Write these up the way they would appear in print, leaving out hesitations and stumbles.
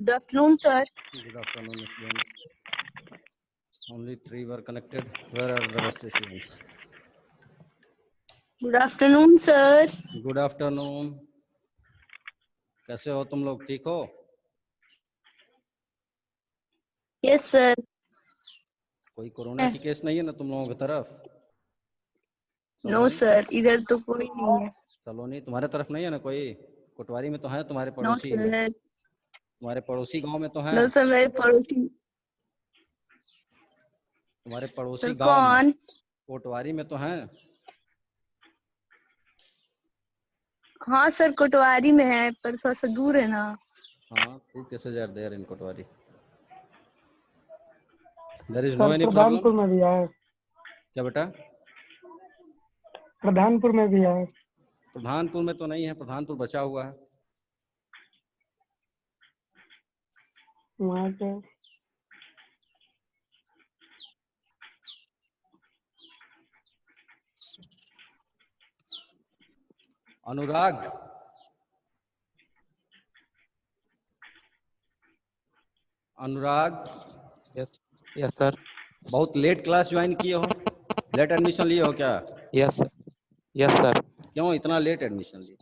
Good afternoon, sir. Good afternoon, students. Only three were connected. Where are the rest students? Good afternoon, sir. Good afternoon. कैसे हो तुम लोग? ठीक हो? Yes, sir. कोई corona की केस नहीं है ना तुम लोगों की तरफ? No, sir. इधर तो कोई नहीं है. सलोनी तुम्हारे तरफ नहीं है ना कोई? कोटवारी में तो है, तुम्हारे No, पड़ोसी है, sir. तुम्हारे पड़ोसी गांव में तो है, No, sir. मेरे पड़ोसी. तुम्हारे पड़ोसी सर गांव में कौन? कोटवारी में तो है। हाँ सर, कोटवारी में है, पर थोड़ा सा दूर है ना. हाँ, who cases are there in कोटवारी? There is no any problem. Pradhanpur में भी है. क्या बेटा? प्रधानपुर में भी है. प्रधानपुर में तो नहीं है, प्रधानपुर बचा हुआ है। वहाँ पे अनुराग, अनुराग, यस सर. बहुत लेट क्लास ज्वाइन किए हो, लेट एडमिशन लिए हो क्या? Yes sir. क्यों इतना लेट एडमिशन लिए?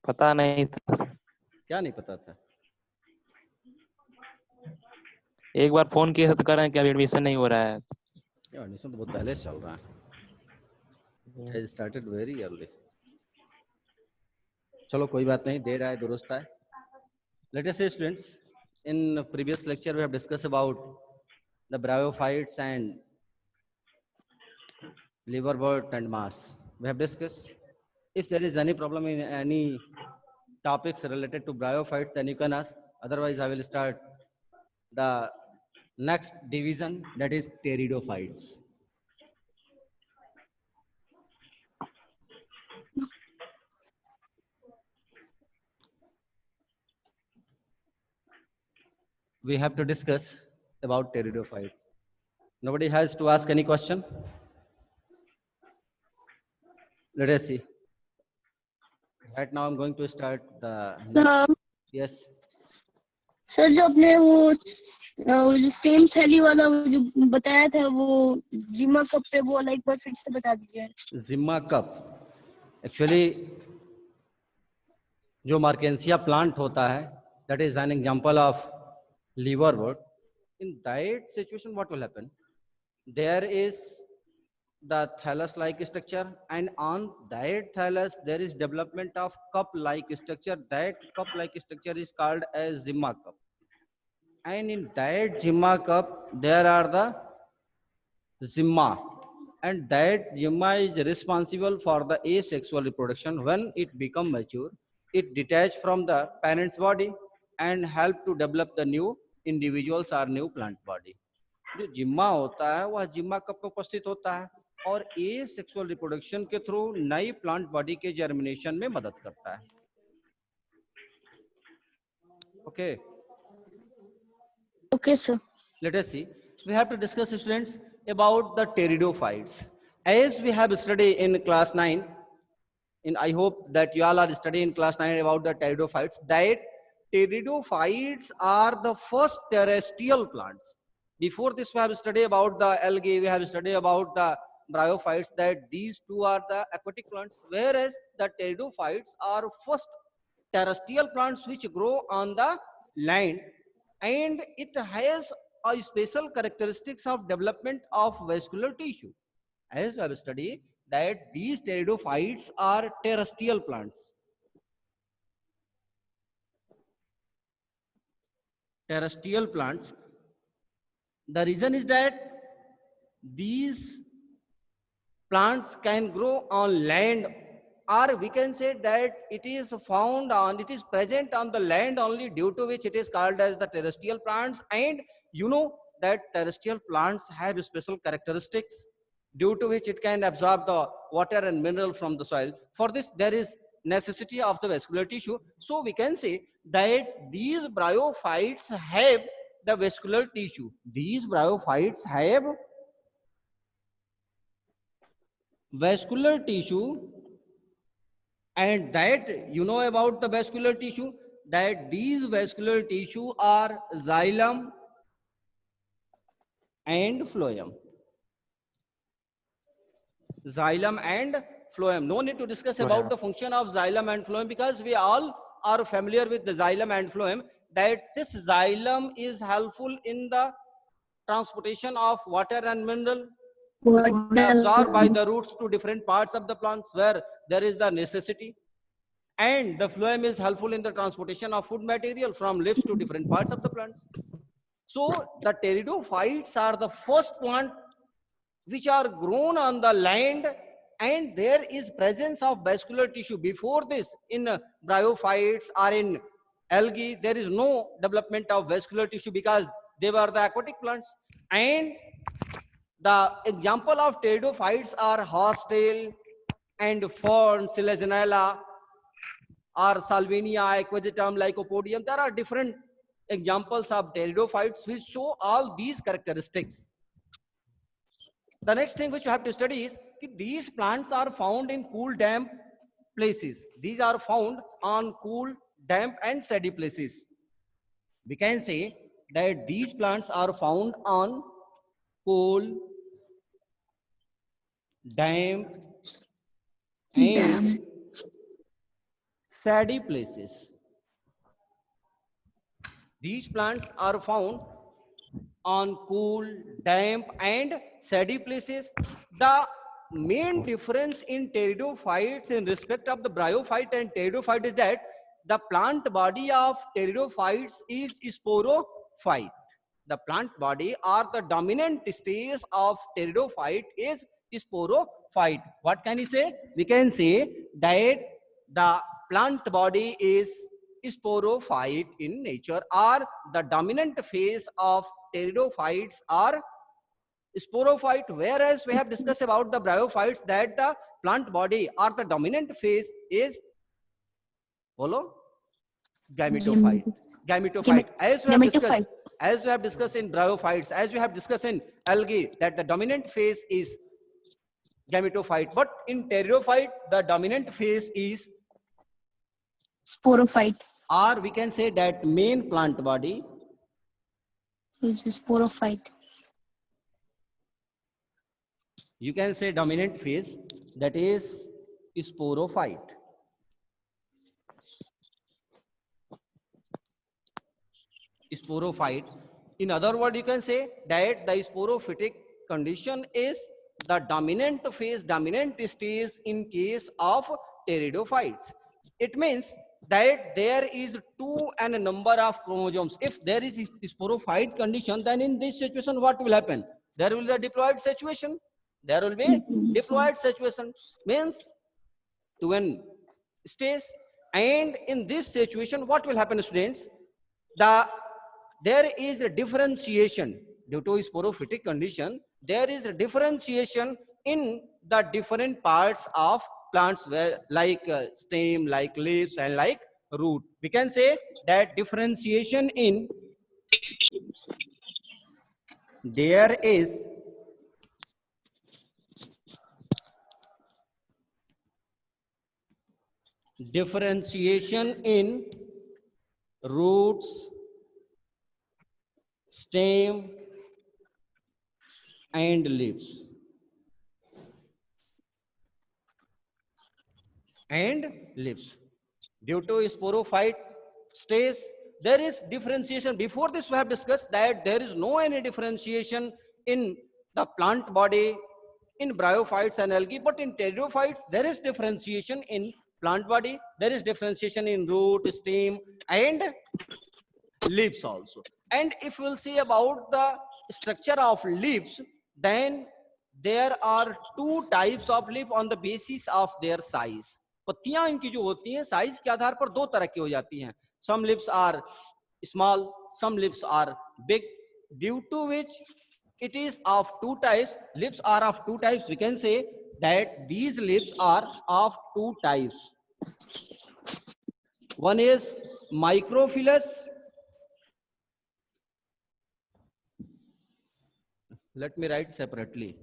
पता नहीं था. क्या नहीं पता था? एक बार फोन किया तो कह रहे हैं कि अभी एडमिशन नहीं हो रहा है. एडमिशन तो बहुत पहले से चल रहा है. It has started very early. चलो कोई बात नहीं, देर आए दुरुस्त आए. Let us say students, in previous lecture we have discussed about the bryophytes and liverwort and mass. We have discussed. If there is any problem in any topics related to bryophytes, then you can ask. Otherwise, I will start the next division, that is pteridophytes. We have to discuss about pteridophyte. Nobody has to ask any question? Let us see. Right now I'm going to start the next. Yes. Sir जो आपने वो जो same थैली वाला वो जो बताया था वो जिमा कप पे, वो एक बार फिर से बता दीजिए. जिम्मा कप एक्चुअली जो मार्केंसिया प्लांट होता है, that is an example of liverwort. In that situation what will happen? There is the thallus like structure, and on that thallus there is development of cup like structure. That cup like structure is called as zimma cup, and in that zimma cup there are the zimma, and that zimma is responsible for the asexual reproduction. When it become mature, it detach from the parent's body and help to develop the new individuals or new plant body. जो जिम्मा होता है वह जिम्मा cup में उपस्थित होता है और ए सेक्सुअल रिप्रोडक्शन के थ्रू नई प्लांट बॉडी के जर्मिनेशन में मदद करता है. Okay. Okay, sir. Let us see. We have to discuss, students, about the pteridophytes. As we have studied in class 9, I hope that you all are studying in class 9 about the pteridophytes, that pteridophytes are the first terrestrial plants. Before this, we have studied about the algae, we have studied about the bryophytes, that these two are the aquatic plants, whereas the pteridophytes are first terrestrial plants which grow on the land, and it has a special characteristics of development of vascular tissue. As I have studied that these pteridophytes are terrestrial plants. Terrestrial plants. The reason is that these plants can grow on land, or we can say that it is present on the land only, due to which it is called as the terrestrial plants. And you know that terrestrial plants have special characteristics due to which it can absorb the water and mineral from the soil. For this there is necessity of the vascular tissue. So we can say that these bryophytes have the vascular tissue. These bryophytes have vascular tissue, and that you know about the vascular tissue, that these vascular tissue are xylem and phloem. Xylem and phloem. No need to discuss about the function of xylem and phloem because we all are familiar with the xylem and phloem, that this xylem is helpful in the transportation of water and mineral, absorbed by the roots to different parts of the plants where there is the necessity. And the phloem is helpful in the transportation of food material from leaves to different parts of the plants. So the pteridophytes are the first plant which are grown on the land, and there is presence of vascular tissue. Before this, in bryophytes or in algae, there is no development of vascular tissue because they were the aquatic plants. And the example of pteridophytes are horsetail and fern, Selaginella, or Salvinia, Equisetum, Lycopodium. There are different examples of pteridophytes which show all these characteristics. The next thing which you have to study is that these plants are found in cool, damp places. These are found on cool, damp and sandy places. We can say that these plants are found on cool, damp and sandy places. These plants are found on cool, damp and sandy places. The main difference in pteridophytes in respect of the bryophyte and pteridophyte is that the plant body of pteridophytes is sporophyte. The plant body or the dominant stage of pteridophyte is sporophyte. What can you say? We can say that the plant body is sporophyte in nature, or the dominant phase of pteridophytes are sporophyte, whereas we have discussed about the bryophytes that the plant body or the dominant phase is gametophyte. As we have discussed in bryophytes, as we have discussed in algae, that the dominant phase is gametophyte, but in pteridophyte the dominant phase is sporophyte, or we can say that main plant body is sporophyte. You can say dominant phase, that is sporophyte. Sporophyte. In other words, you can say that the sporophytic condition is the dominant phase, dominant stage in case of pteridophytes. It means that there is 2 and a number of chromosomes. If there is sporophyte condition, then in this situation what will happen? There will be a diploid situation. There will be diploid situation, means 2 and stage. And in this situation what will happen, students? There is a differentiation due to sporophytic condition. There is a differentiation in the different parts of plants, where like stem, like leaves and like root. We can say that differentiation in differentiation in roots, stem and leaves. Due to sporophyte stage, there is differentiation. Before this we have discussed that there is no any differentiation in the plant body in bryophytes and algae, but in pteridophytes there is differentiation in plant body, there is differentiation in root, stem and leaves also. And if we'll see about the structure of leaves, then there are 2 types of leaf on the basis of their size. पत्तियां इनकी जो होती हैं size के आधार पर 2 तरह की हो जाती हैं. Some leaves are small, some leaves are big, due to which it is of 2 types. Leaves are of 2 types. We can say that these leaves are of 2 types. One is microphyllous. Let me write separately.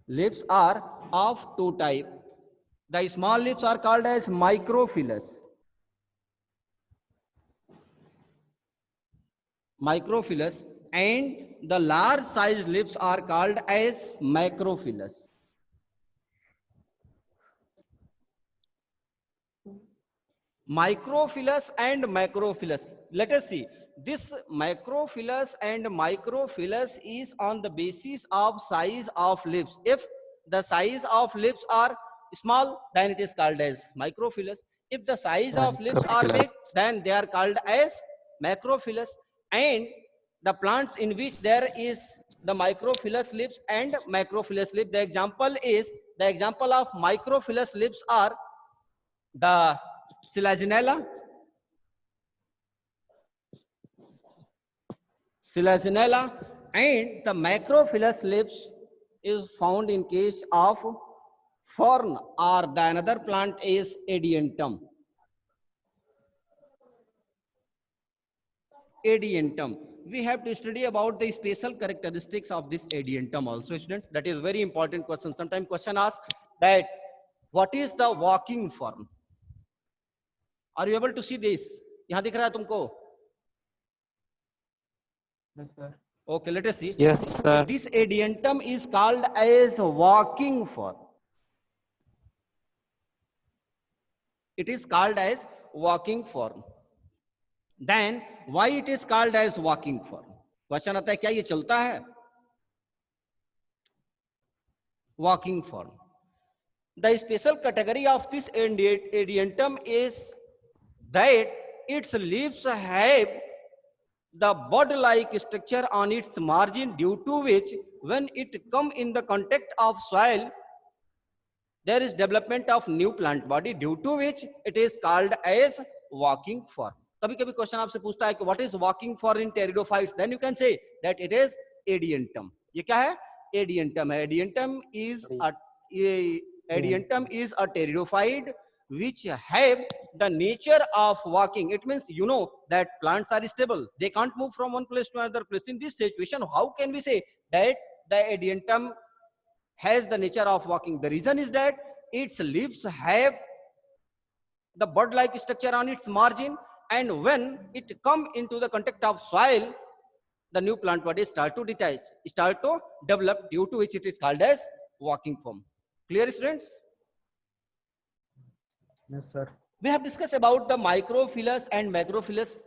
Leaves are of 2 types. The small leaves are called as microphyllous. Microphyllous, and the large size leaves are called as macrophyllous. Microphyllous and macrophyllous. Let us see. This macrophyllous and microphyllous is on the basis of size of leaves. If the size of leaves are small, then it is called as microphyllous. If the size of leaves are Microphyllous. big, then they are called as macrophyllous. And the plants in which there is the microphyllous leaves and macrophyllous leaves, the example of microphyllous leaves are the Selaginella, and the macrophyllous leaves is found in case of fern, or the another plant is Adiantum. Adiantum. We have to study about the special characteristics of this Adiantum also, students. That is very important question. Sometimes question asks that what is the walking fern? Are you able to see this? यहाँ दिख रहा है तुमको? Yes, sir. Okay, let us see. Yes, sir. This Adiantum is called as walking fern. It is called as walking fern. Then why it is called as walking fern? Question आता है क्या ये चलता है? Walking fern. The special category of this Adiantum is that its leaves have the bud-like structure on its margin, due to which when it come in the contact of soil, there is development of new plant body, due to which it is called as walking fern. कभी कभी question आपसे पूछता है कि what is walking fern in pteridophytes, then you can say that it is Adiantum. ये क्या है? Adiantum है. Adiantum is a pteridophyte which have the nature of walking. It means you know that plants are stable, they can't move from one place to another place. In this situation, how can we say that the Adiantum has the nature of walking? The reason is that its leaves have the bud-like structure on its margin, and when it come into the contact of soil, the new plant body start to detach, start to develop, due to which it is called as walking form. Clear, students? Yes, sir. We have discussed about the microphyllous and macrophyllous,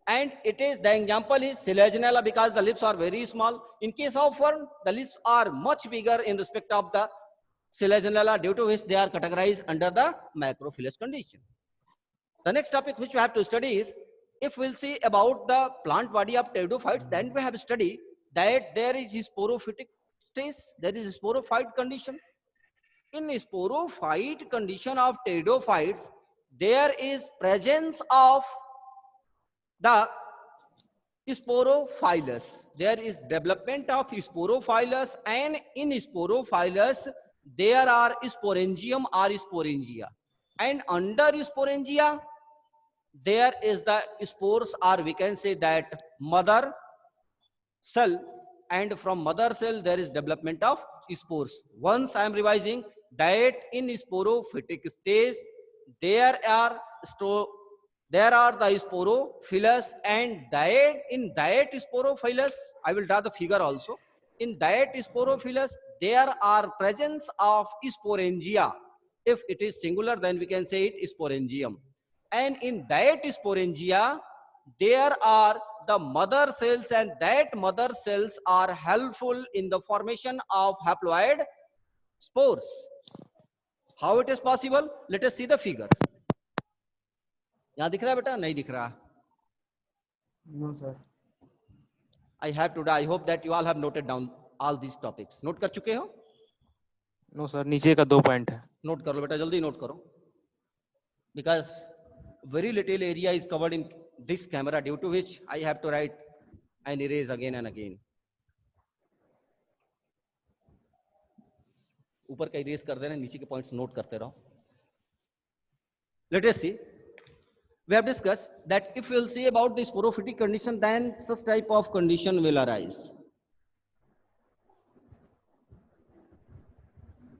and it is the example is Selaginella because the leaves are very small. In case of fern, the leaves are much bigger in respect of the Selaginella, due to which they are categorized under the macrophyllous condition. The next topic which we have to study is, if we'll see about the plant body of pteridophytes, then we have studied that there is sporophytic stage, there is a sporophyte condition. In a sporophyte condition of pteridophytes, there is presence of the sporophylus. There is development of sporophylus, and in sporophylus there are sporangium or sporangia, and under sporangia there is the spores, or we can say that mother cell, and from mother cell there is development of spores. Once I am revising that in sporophytic stage there are the sporophylus, and that in that sporophylus, I will draw the figure also. In that sporophylus there are presence of sporangia. If it is singular, then we can say it sporangium. And in that sporangia there are the mother cells, and that mother cells are helpful in the formation of haploid spores. How it is possible? Let us see the figure. यहाँ दिख रहा है बेटा? नहीं दिख रहा. No, sir. I hope that you all have noted down all these topics. Note कर चुके हो? No, sir. नीचे का 2 पॉइंट है. नोट करो बेटा, जल्दी नोट करो. Because very little area is covered in this camera, due to which I have to write and erase again and again. ऊपर का erase कर देना, नीचे के points note करते रहो. Let us see. We have discussed that if we will see about the sporophytic condition, then such type of condition will arise.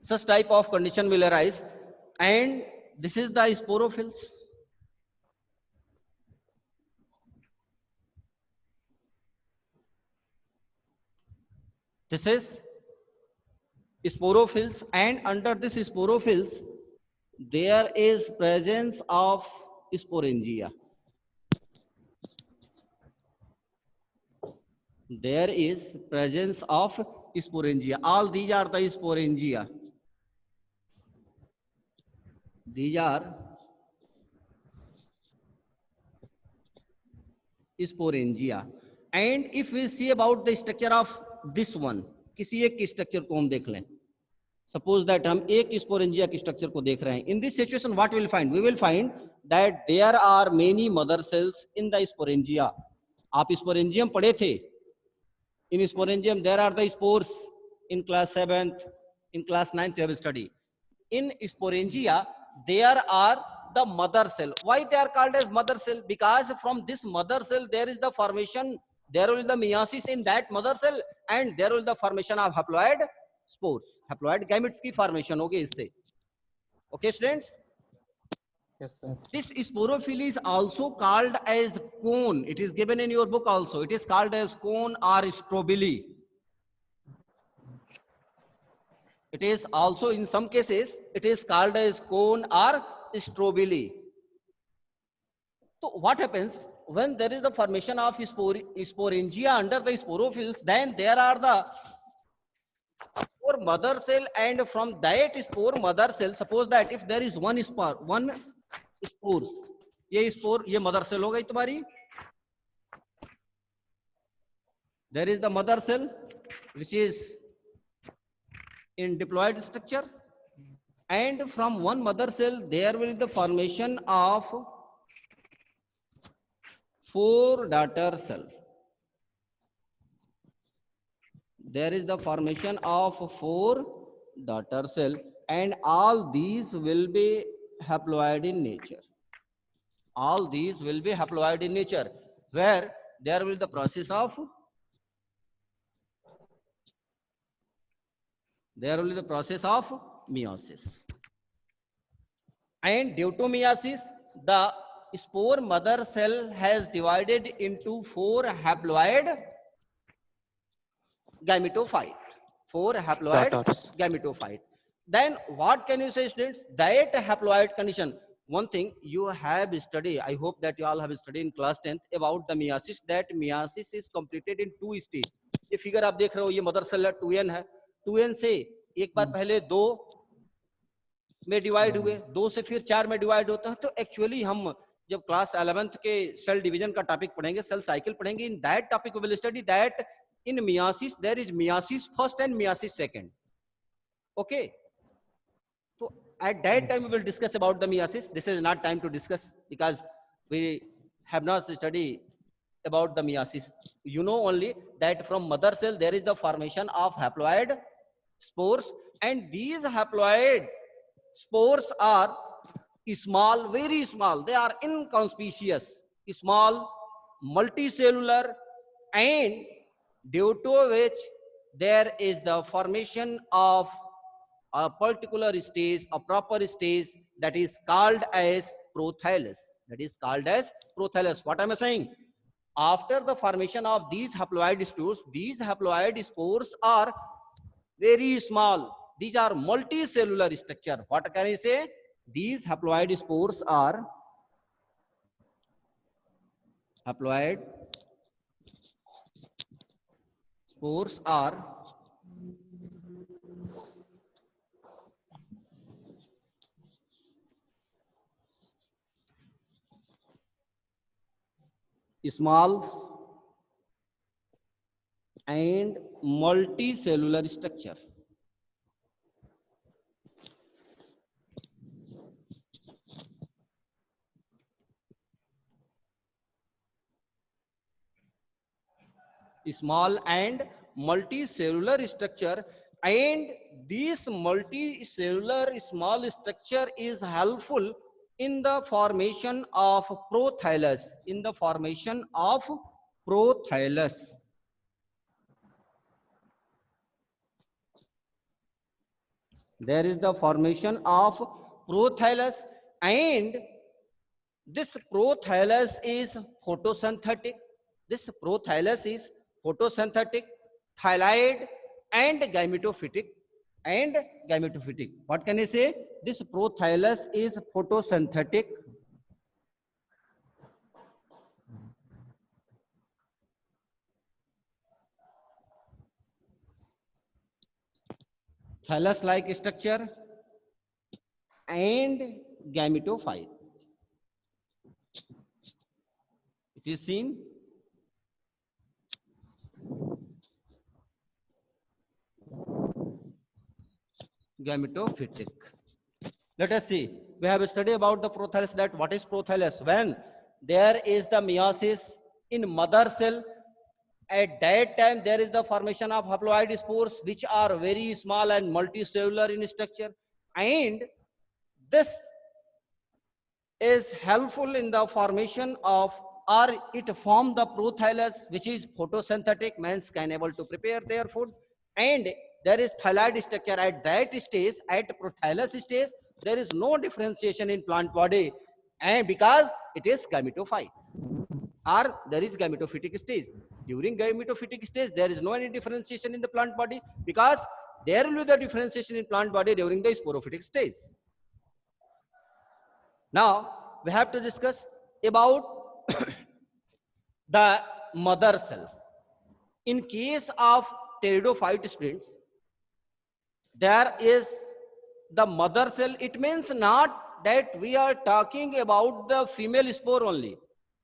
Such type of condition will arise, and this is the sporophylls. This is sporophylls, and under this sporophylls there is presence of sporangia. There is presence of sporangia. All these are the sporangia. These are sporangia. And if we see about the structure of this one, किसी एक की structure को हम देख लें. Suppose that हम एक sporangia की स्ट्रक्चर को देख रहे हैं. In this situation, what we will find? We will find that there are many mother cells in the sporangia. आप sporangium पढ़े थे. In sporangium, there are the spores. In class 7th, in class 9th, you have studied. In sporangia, there are the mother cell. Why they are called as mother cell? Because from this mother cell, there is the formation, there will be the meiosis in that mother cell, and there will be the formation of haploid spores. Haploid gametes की formation होगी इससे. Okay, students? Yes, sir. This sporophyll is also called as cone. It is given in your book also. It is called as cone or strobili. It is also in some cases, it is called as cone or strobili. So what happens when there is the formation of sporangia under the sporophylls? Then there are the spore mother cell, and from that spore mother cell, suppose that if there is one spore, ये spore, ये mother cell हो गई तुम्हारी. There is the mother cell which is in diploid structure, and from one mother cell there will be the formation of 4 daughter cells. There is the formation of 4 daughter cells, and all these will be haploid in nature. All these will be haploid in nature, where there will be the process of meiosis. And due to meiosis, the spore mother cell has divided into 4 haploid gametophyte. 4 haploid Daughters. gametophyte. Then what can you say, students? That haploid condition. One thing you have studied, I hope that you all have studied in class 10th about the meiosis, that meiosis is completed in 2 stages. ये figure आप देख रहे हो, ये mother cell 2n है. 2n से एक बार पहले 2 में डिवाइड हुए, 2 से फिर 4 में डिवाइड होता है. तो एक्चुअली हम जब क्लास 11th के सेल डिवीजन का टॉपिक पढ़ेंगे, सेल साइकिल पढ़ेंगे, in that topic we will study that in meiosis there is meiosis first and meiosis second. Okay, so at that time we will discuss about the meiosis. This is not time to discuss because we have not studied about the meiosis. You know only that from mother cell there is the formation of haploid spores, and these haploid spores are small, very small. They are inconspicuous, small, multicellular, and due to which there is the formation of a particular stage, a proper stage that is called as prothallus. That is called as prothallus. What am I saying? After the formation of these haploid spores are very small. These are multicellular structure. What can I say? These haploid spores are small and multicellular structure. Small and multicellular structure, and this multicellular small structure is helpful in the formation of prothallus. There is the formation of prothallus, and this prothallus is photosynthetic. This prothallus is photosynthetic, thylaid, and gametophytic. What can I say? This prothallus is photosynthetic, thallus-like structure, and gametophyte. It is seen. Gametophytic. Let us see. We have studied about the prothallus, that what is prothallus. When there is the meiosis in mother cell, at that time there is the formation of haploid spores, which are very small and multicellular in structure, and this is helpful in the formation of, or it form the prothallus, which is photosynthetic, means can able to prepare their food, and there is thylaid structure. At that stage, at prothallus stage, there is no differentiation in plant body, and because it is gametophyte, or there is gametophytic stage. During gametophytic stage, there is no any differentiation in the plant body, because there will be the differentiation in plant body during the sporophytic stage. Now we have to discuss about the mother cell. In case of pteridophyte students, there is the mother cell. It means not that we are talking about the female spore only.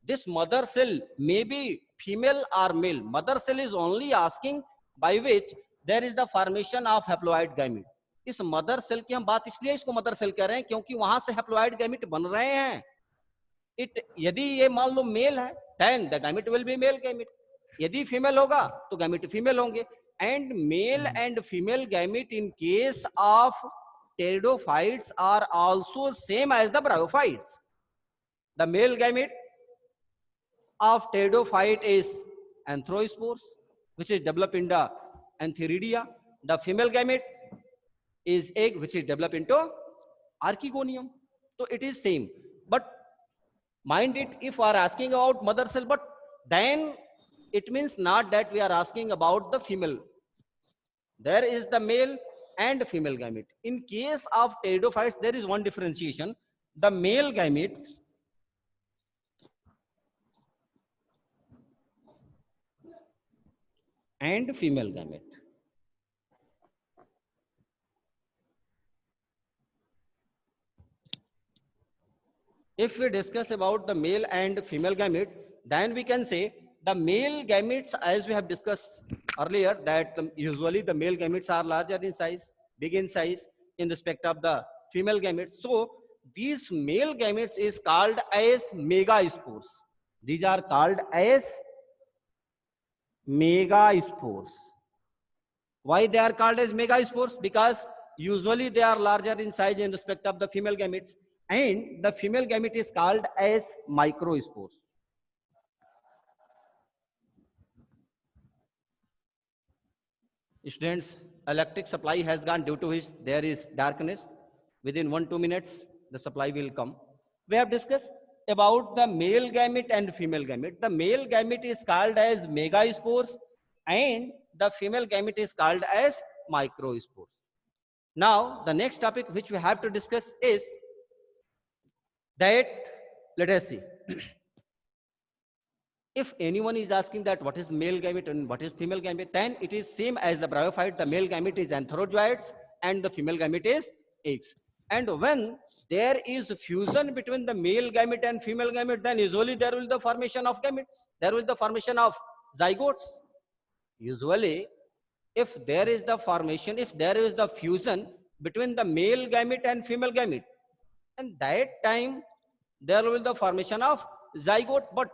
This mother cell may be female or male. Mother cell is only asking by which there is the formation of haploid gamete. इस mother cell की हम बात इसलिए इसको mother cell कह रहे हैं क्योंकि वहां से हैप्लॉइड गैमेट बन रहे हैं. यदि ये मान लो मेल है, then the gamete will be male gamete. यदि फीमेल होगा तो गैमेट फीमेल होंगे. And male and female gamete in case of pteridophytes are also same as the bryophytes. The male gamete of pteridophyte is anthrospores, which is developed in the antheridia. The female gamete is egg, which is developed into archegonium. So it is same. But mind it, if we are asking about mother cell, but then it means not that we are asking about the female. There is the male and female gamete. In case of pteridophytes, there is one differentiation. The male gamete and female gamete. If we discuss about the male and female gamete, then we can say the male gametes, as we have discussed earlier, that usually the male gametes are larger in size, big in size in respect of the female gametes. So these male gametes is called as megaspores. These are called as megaspores. Why they are called as megaspores? Because usually they are larger in size in respect of the female gametes, and the female gamete is called as microspores. Students, electric supply has gone, due to which there is darkness. Within 1-2 minutes, the supply will come. We have discussed about the male gamete and female gamete. The male gamete is called as megaspores, and the female gamete is called as microspores. Now, the next topic which we have to discuss is that, let us see. If anyone is asking that what is male gamete and what is female gamete, then it is same as the bryophyte. The male gamete is anthrozoids and the female gamete is eggs. And when there is fusion between the male gamete and female gamete, then usually there will be the formation of gametes. There will be the formation of zygotes. Usually, if there is the formation, if there is the fusion between the male gamete and female gamete, and that time there will be the formation of zygote. But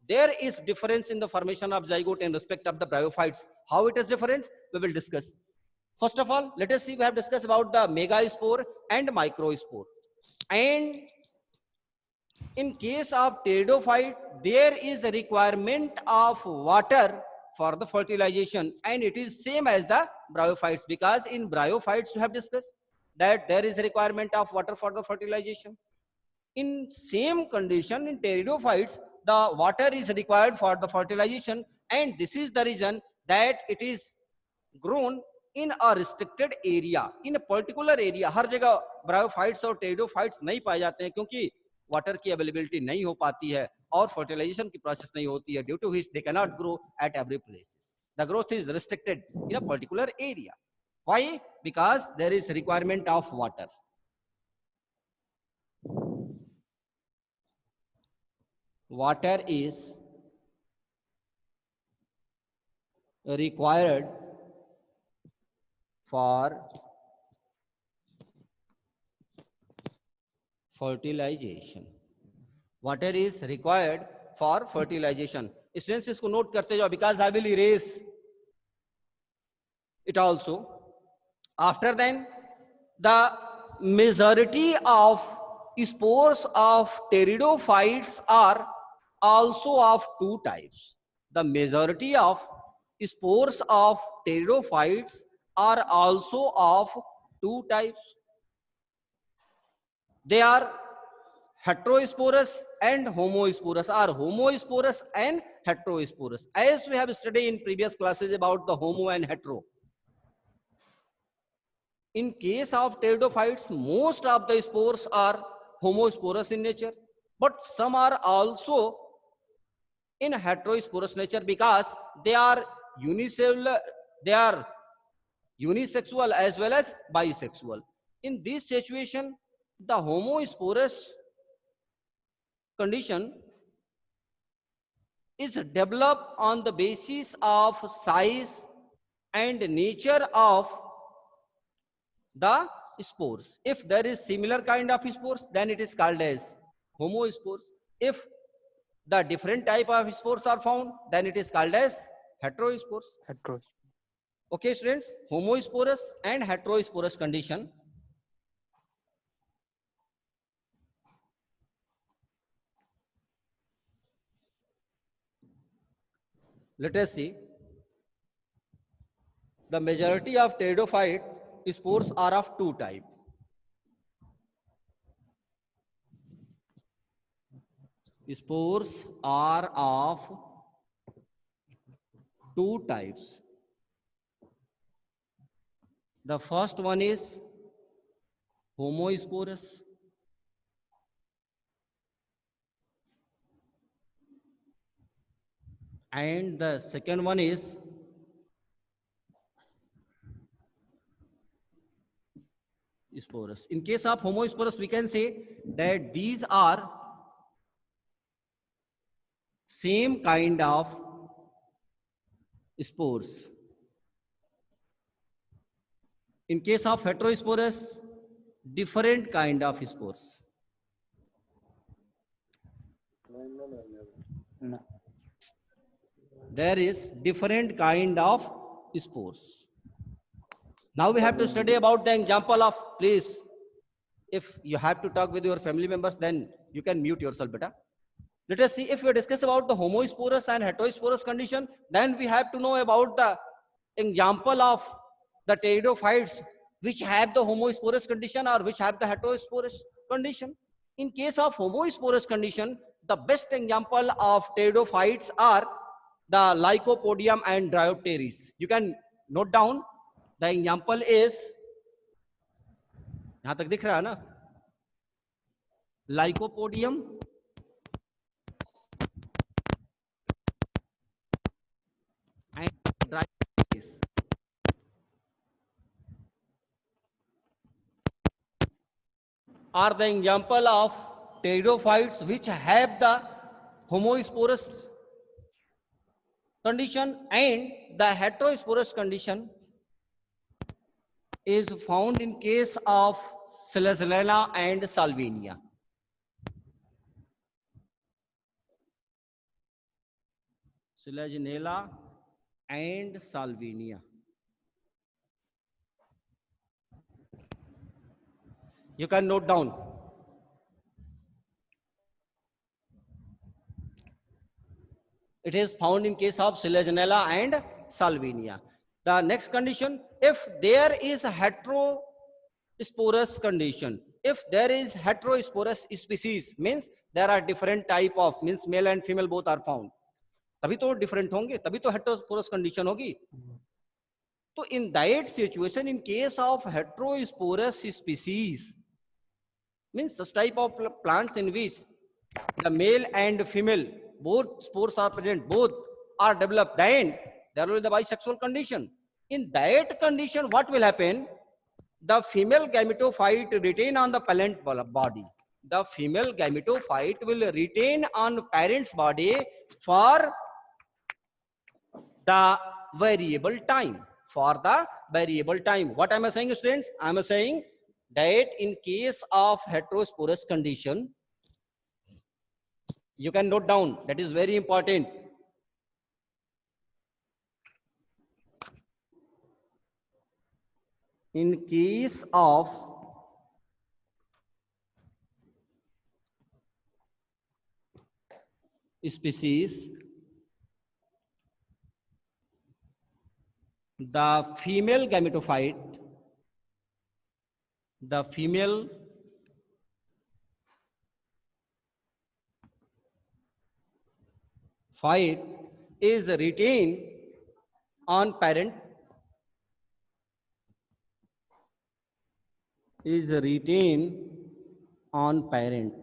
there is difference in the formation of zygote in respect of the bryophytes. How it is different, we will discuss. First of all, let us see, we have discussed about the megaspore and microspore. And in case of pteridophyte, there is a requirement of water for the fertilization, and it is same as the bryophytes, because in bryophytes we have discussed that there is a requirement of water for the fertilization. In same condition, in pteridophytes, the water is required for the fertilization, and this is the reason that it is grown in a restricted area, in a particular area. हर जगह bryophytes और pteridophytes नहीं पाए जाते हैं क्योंकि water की availability नहीं हो पाती है और फर्टिलाइजेशन की प्रोसेस नहीं होती है, due to which they can not grow at every places. The growth is restricted in a particular area. Why? Because there is requirement of water. Water is required for fertilization. Water is required for fertilization. Students इसको note करते जाओ because I will erase it also. After then, the majority of spores of pteridophytes are also of two types. The majority of spores of pteridophytes are also of two types. They are heterosporous and homosporous, or homosporous and heterosporous, as we have studied in previous classes about the homo and hetero. In case of pteridophytes, most of the spores are homosporous in nature, but some are also in heterosporous nature because they are unicellular, they are unisexual as well as bisexual. In this situation, the homosporous condition is developed on the basis of size and nature of the spores. If there is similar kind of spores, then it is called as homospores. If the different type of spores are found, then it is called as heterospores. Okay, students, homosporous and heterosporous condition. Let us see. The majority of pteridophyte spores are of two types. Spores are of two types. The first one is homosporous. And the second one is sporous. In case of homosporous, we can say that these are same kind of spores. In case of heterosporous, different kind of spores. No. There is different kind of spores. Now we have to study about the example of, please, if you have to talk with your family members, then you can mute yourself, beta. Let us see, if we discuss about the homosporous and heterosporous condition, then we have to know about the example of the pteridophytes which have the homosporous condition or which have the heterosporous condition. In case of homosporous condition, the best example of pteridophytes are the Lycopodium and Dryopteris. You can note down. The example is, यहां तक दिख रहा है ना, Lycopodium and Dryopteris. Are the example of pteridophytes which have the homosporous condition, and the heterosporous condition is found in case of Selaginella and Salvinia. Selaginella and Salvinia. You can note down. It is found in case of Selaginella and Salvinia. The next condition, if there is heterosporous sporous condition. If there is heterosporous species, means there are different type of, means male and female both are found, तभी तो different होंगे, तभी तो heterosporous condition होगी. So in that situation, in case of heterosporous species, means such type of plants in which the male and female both spores are present, both are developed, then there will be the bisexual condition. In that condition, what will happen? The female gametophyte retain on the parent body. The female gametophyte will retain on parent's body for the variable time. For the variable time. What am I saying, students? I am saying that in case of heterosporous condition, you can note down, that is very important. In case of species, the female gametophyte, the female phyte is retained on parent, is retained on parent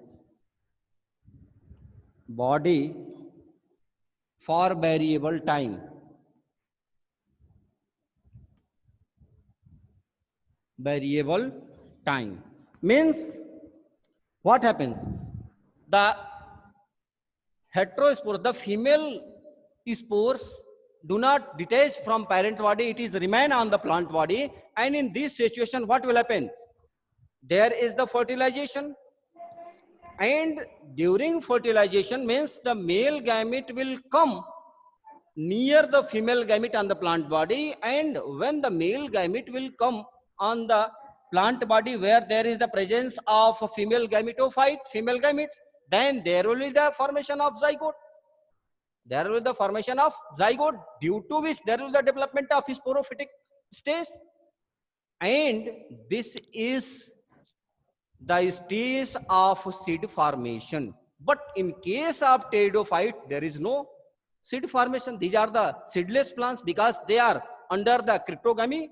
body for variable time. Variable time means what happens? The heterospores, the female spores do not detach from parent body, it is remain on the plant body, and in this situation what will happen? There is the fertilization, and during fertilization means the male gamete will come near the female gamete on the plant body, and when the male gamete will come on the plant body where there is the presence of a female gametophyte, female gametes, then there will be the formation of zygote. There will be the formation of zygote, due to which there will be the development of sporophytic stage, and this is the stage of seed formation. But in case of pteridophyte, there is no seed formation. These are the seedless plants because they are under the cryptogamy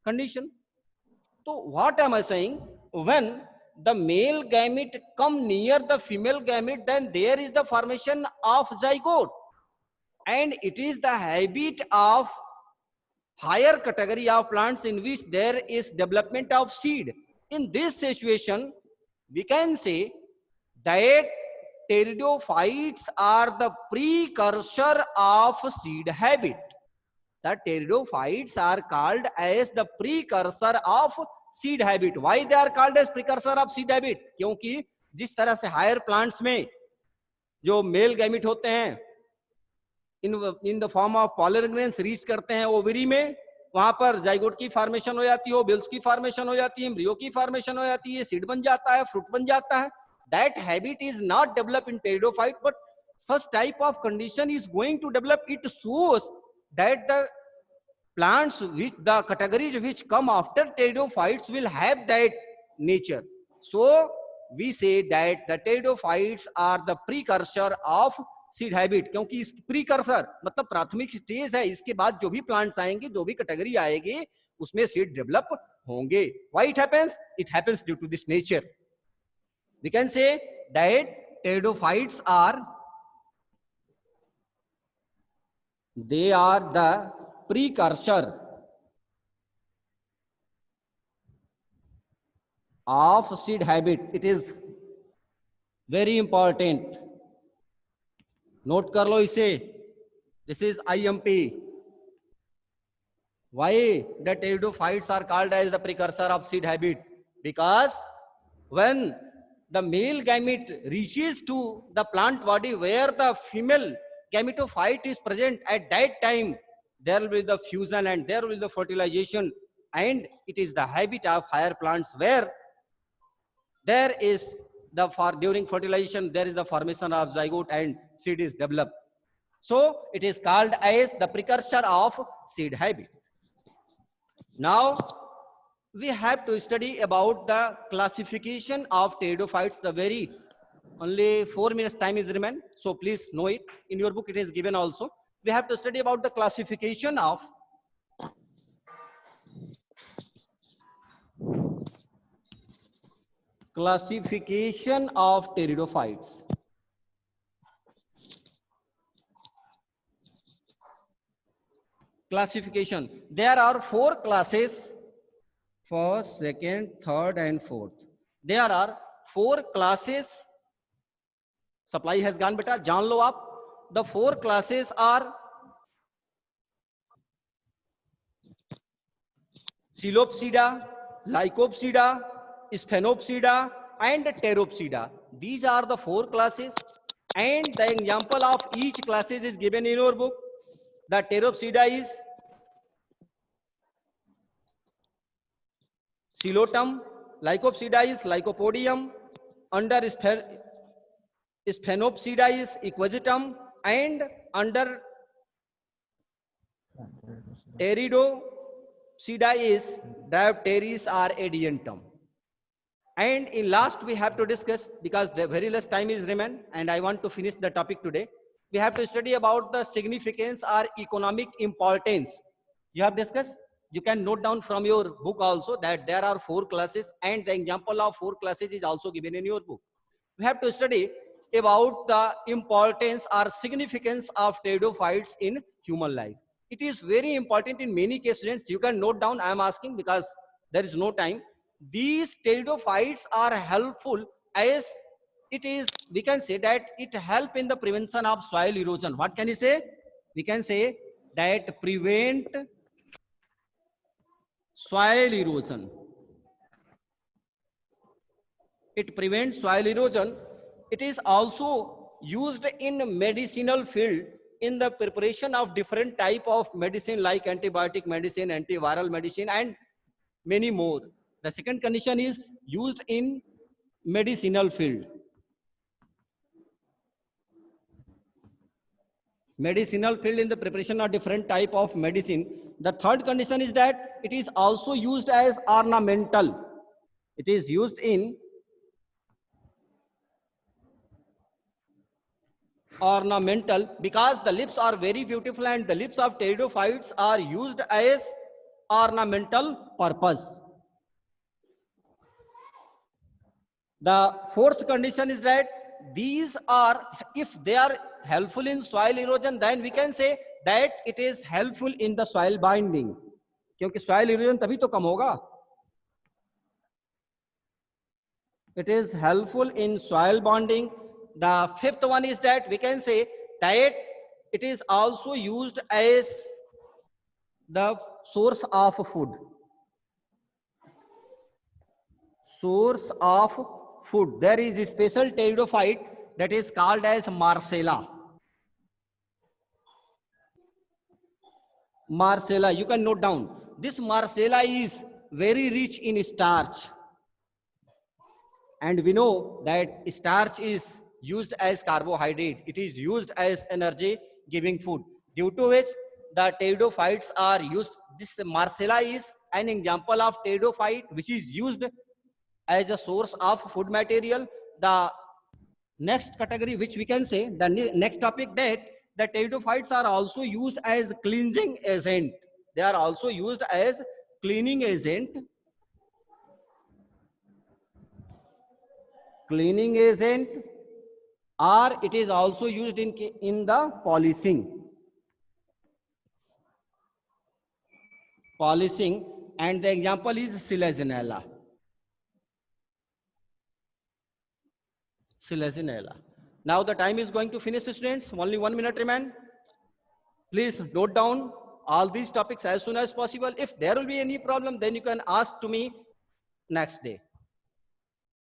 condition. So what am I saying? When the male gamete come near the female gamete, then there is the formation of zygote, and it is the habit of higher category of plants in which there is development of seed. In this situation, we can say that pteridophytes are the precursor of seed habit. The pteridophytes are called as the precursor of seed habit. Why they are called as precursor of seed habit? क्योंकि जिस तरह से higher plants में जो male gamete होते हैं in the form of pollen grains reach करते हैं ओवरी में, वहां पर जाइगोट की फॉर्मेशन हो जाती है, ओवल्स की फॉर्मेशन हो जाती है, एम्ब्रियो की फॉर्मेशन हो जाती है, सीड बन जाता है, फ्रूट बन जाता है. That habit is not developed in pteridophyte, but such type of condition is going to develop. It shows that the plants which the categories which come after pteridophytes will have that nature. So we say that the pteridophytes are the precursor of seed habit, क्योंकि इस precursor मतलब प्राथमिक stage है, इसके बाद जो भी plants आएंगे, जो भी कैटेगरी आएगी, उसमें सीड डेवलप होंगे. Why it happens? It happens due to this nature. We can say that pteridophytes are, they are the precursor of seed habit. It is very important. Note कर लो इसे. This is IMP. Why the pteridophytes are called as the precursor of seed habit? Because when the male gamete reaches to the plant body where the female gametophyte is present, at that time there will be the fusion and there will be the fertilization, and it is the habit of higher plants where there is the during fertilization there is the formation of zygote and seed is developed. So it is called as the precursor of seed habit. Now we have to study about the classification of pteridophytes. The very only 4 minutes time is remain, so please know it. In your book it is given also. We have to study about the classification of pteridophytes. Classification. There are 4 classes: first, second, third, and fourth. There are 4 classes. Supply has gone, beta. Jaan lo aap. The 4 classes are Coelopsida, Lycopsida, Sphenopsida, and Pteropsida. These are the 4 classes, and the example of each classes is given in your book. The Pteropsida is Coelotum, Lycopsida is Lycopodium, under Sphenopsida is Equisetum, and under Pteridopsida is Diopteris or Adiantum. And in last we have to discuss, because the very less time is remain and I want to finish the topic today, we have to study about the significance or economic importance. You have discussed, you can note down from your book also that there are 4 classes, and the example of 4 classes is also given in your book. We have to study about the importance or significance of pteridophytes in human life. It is very important in many cases. Students, you can note down. I am asking because there is no time. These pteridophytes are helpful as it is, we can say that it help in the prevention of soil erosion. What can you say? We can say that prevent soil erosion. It prevents soil erosion. It is also used in medicinal field in the preparation of different type of medicine like antibiotic medicine, antiviral medicine, and many more. The second condition is used in medicinal field. Medicinal field in the preparation of different type of medicine. The third condition is that it is also used as ornamental. It is used in ornamental because the lips are very beautiful, and the lips of pteridophytes are used as ornamental purpose. The fourth condition is that these are, if they are helpful in soil erosion, then we can say that it is helpful in the soil binding, क्योंकि soil erosion तभी तो कम होगा. It is helpful in soil bonding. The fifth one is that we can say that it is also used as the source of food. Source of food. There is a special pteridophyte that is called as Marcella. Marcella, you can note down. This Marcella is very rich in starch. And we know that starch is used as carbohydrate. It is used as energy giving food, due to which the pteridophytes are used. This Marcella is an example of pteridophyte which is used as a source of food material. The next category which we can say, the next topic, that the pteridophytes are also used as cleansing agent. They are also used as cleaning agent. Cleaning agent, or it is also used in the polishing. Polishing, and the example is Selaginella. Selaginella. Now the time is going to finish, students. Only 1 minute remain. Please note down all these topics as soon as possible. If there will be any problem, then you can ask to me next day.